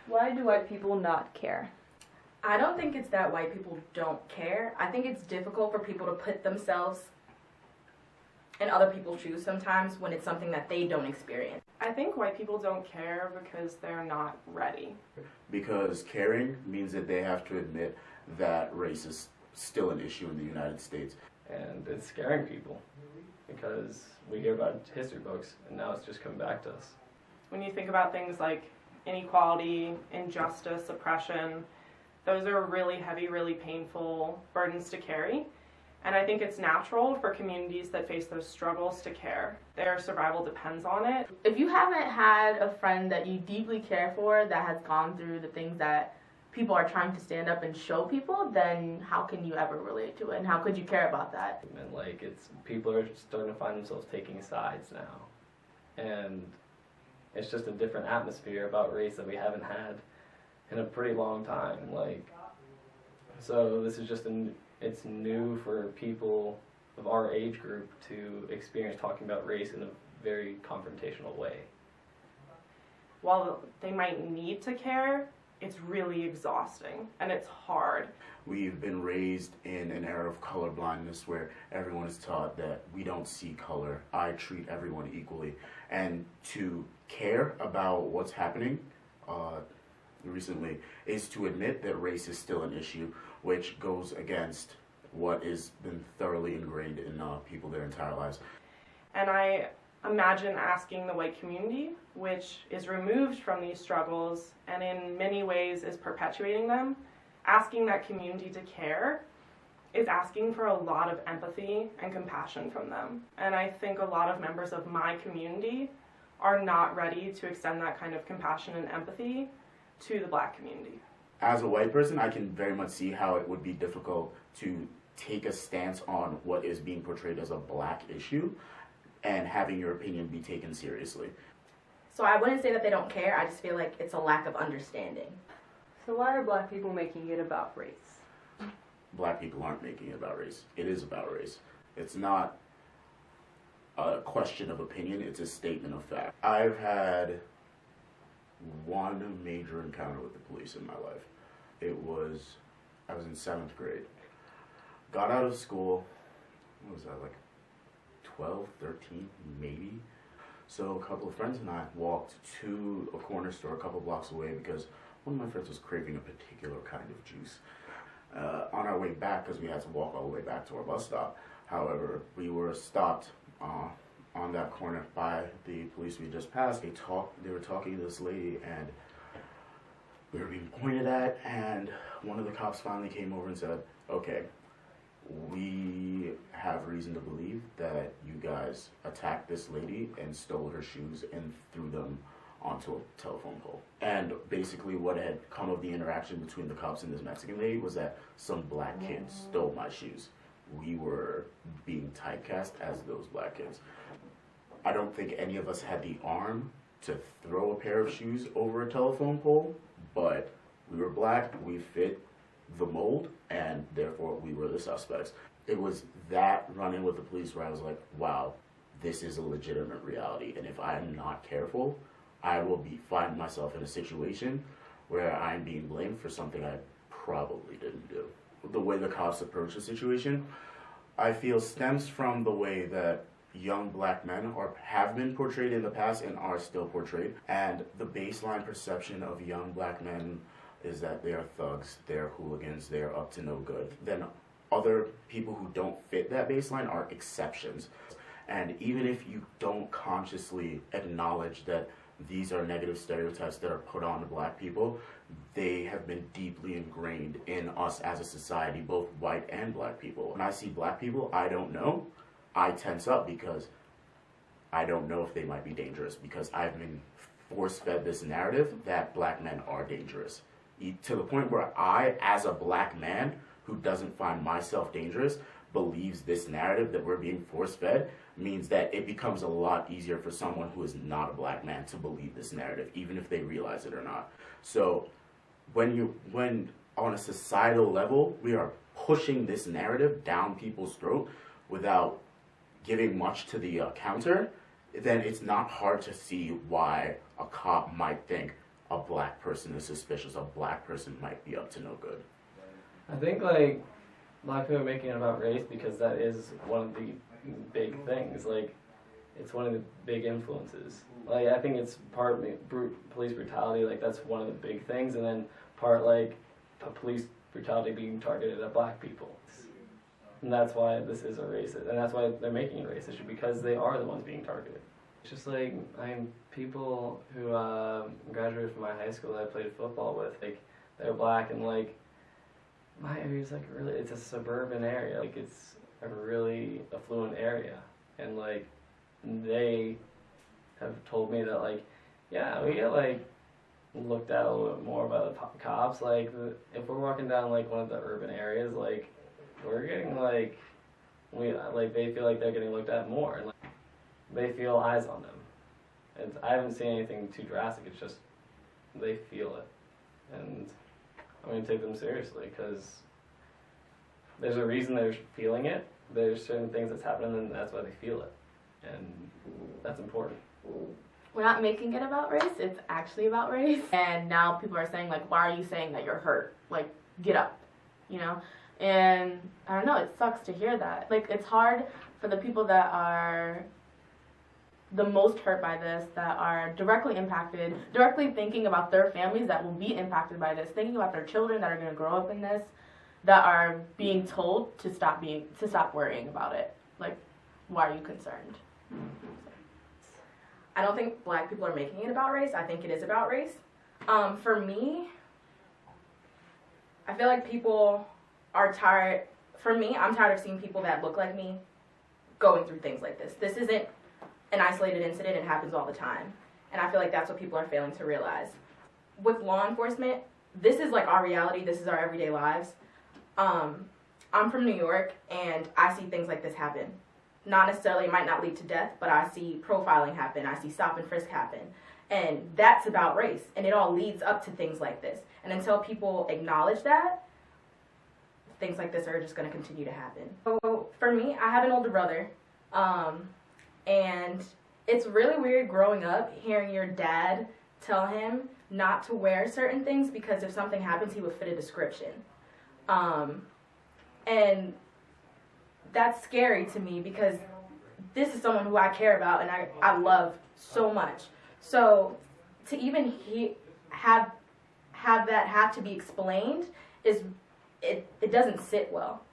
Why do white people not care? I don't think it's that white people don't care. I think it's difficult for people to put themselves in other people's shoes sometimes when it's something that they don't experience. I think white people don't care because they're not ready. Because caring means that they have to admit that race is still an issue in the United States. And it's scaring people because we hear about history books and now it's just coming back to us. When you think about things like inequality, injustice, oppression, those are really heavy, really painful burdens to carry. And I think it's natural for communities that face those struggles to care. Their survival depends on it. If you haven't had a friend that you deeply care for that has gone through the things that people are trying to stand up and show people, then how can you ever relate to it? And how could you care about that? And like, people are starting to find themselves taking sides now. And it's just a different atmosphere about race that we haven't had in a pretty long time. Like, so this is just it's new for people of our age group to experience talking about race in a very confrontational way. While they might need to care, it's really exhausting and it's hard. We've been raised in an era of colorblindness where everyone is taught that we don't see color. I treat everyone equally. And to care about what's happening recently is to admit that race is still an issue, which goes against what has been thoroughly ingrained in people their entire lives. And I imagine asking the white community, which is removed from these struggles and in many ways is perpetuating them, asking that community to care is asking for a lot of empathy and compassion from them. And I think a lot of members of my community are not ready to extend that kind of compassion and empathy to the Black community. As a white person, I can very much see how it would be difficult to take a stance on what is being portrayed as a Black issue and having your opinion be taken seriously. So I wouldn't say that they don't care, I just feel like it's a lack of understanding. So why are Black people making it about race? Black people aren't making it about race. It is about race. It's not a question of opinion, it's a statement of fact. I've had one major encounter with the police in my life. I was in 7th grade. Got out of school, what was that, like 12, 13, maybe? So a couple of friends and I walked to a corner store a couple blocks away because one of my friends was craving a particular kind of juice. On our way back, because we had to walk all the way back to our bus stop, however, we were stopped on that corner by the police we just passed. They were talking to this lady and we were being pointed at, and one of the cops finally came over and said, okay, we have reason to believe that you guys attacked this lady and stole her shoes and threw them onto a telephone pole. And basically what had come of the interaction between the cops and this Mexican lady was that some Black kids stole my shoes. We were being typecast as those Black kids. I don't think any of us had the arm to throw a pair of shoes over a telephone pole, but we were Black, we fit the mold, and therefore we were the suspects. It was that run-in with the police where I was like, wow, this is a legitimate reality, and if I'm not careful, I will find myself in a situation where I'm being blamed for something I probably didn't do. The way the cops approach the situation, I feel stems from the way that young Black men have been portrayed in the past and are still portrayed. And the baseline perception of young Black men is that they are thugs, they're hooligans, they're up to no good. Then other people who don't fit that baseline are exceptions. And even if you don't consciously acknowledge that these are negative stereotypes that are put on to Black people, they have been deeply ingrained in us as a society, both white and Black people. When I see Black people I don't know, I tense up because I don't know if they might be dangerous, because I've been force-fed this narrative that Black men are dangerous. To the point where I, as a Black man who doesn't find myself dangerous, believes this narrative that we're being force-fed means that it becomes a lot easier for someone who is not a Black man to believe this narrative, even if they realize it or not. So when on a societal level, we are pushing this narrative down people's throat without giving much to the counter, then it's not hard to see why a cop might think, a black person is suspicious, a black person might be up to no good. I think like black people are making it about race because that is one of the big things. Like it's one of the big influences. Like I think it's part police brutality. Like that's one of the big things, and then part like police brutality being targeted at black people. And that's why this is a racist, and that's why they're making it racist, because they are the ones being targeted. It's just like people who graduated from my high school that I played football with, like they're black, and like my area is like really, it's a suburban area, like it's a really affluent area, and like they have told me that like, yeah, we get like looked at a little bit more by the cops. Like if we're walking down like one of the urban areas, like we're getting like they feel like they're getting looked at more, and like, they feel eyes on them. And I haven't seen anything too drastic. It's just they feel it, and I'm gonna take them seriously because there's a reason they're feeling it. There's certain things that's happening, and that's why they feel it, and that's important. We're not making it about race, it's actually about race. And now people are saying, like, why are you saying that you're hurt? Like, get up, you know? And I don't know, it sucks to hear that. Like, it's hard for the people that are the most hurt by this, that are directly impacted, directly thinking about their families that will be impacted by this, thinking about their children that are going to grow up in this, that are being told to stop worrying about it. Like, why are you concerned? I don't think black people are making it about race. I think it is about race. For me, I feel like people are tired. For me, I'm tired of seeing people that look like me going through things like this. This isn't an isolated incident. It happens all the time. And I feel like that's what people are failing to realize. With law enforcement, this is like our reality. This is our everyday lives. I'm from New York, and I see things like this happen. Not necessarily, it might not lead to death, but I see profiling happen. I see stop and frisk happen. And that's about race. And it all leads up to things like this. And until people acknowledge that, things like this are just going to continue to happen. So for me, I have an older brother. And it's really weird growing up hearing your dad tell him not to wear certain things because if something happens, he would fit a description. And that's scary to me because this is someone who I care about and I love so much. So to even have that have to be explained is it doesn't sit well.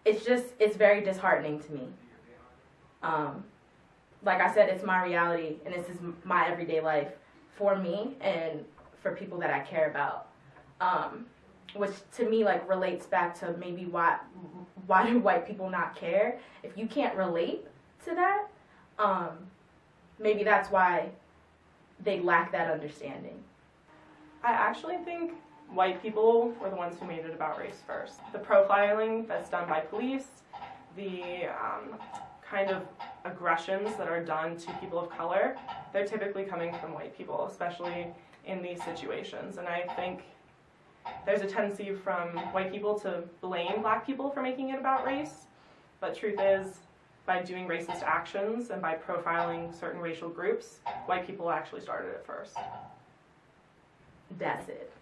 It's very disheartening to me. Like I said, it's my reality and this is my everyday life for me and for people that I care about. Which to me like relates back to maybe why do white people not care? If you can't relate to that, maybe that's why they lack that understanding. I actually think white people were the ones who made it about race first. The profiling that's done by police, the kind of aggressions that are done to people of color, they're typically coming from white people, especially in these situations. And I think there's a tendency from white people to blame black people for making it about race, but truth is, by doing racist actions and by profiling certain racial groups, white people actually started it first. That's it.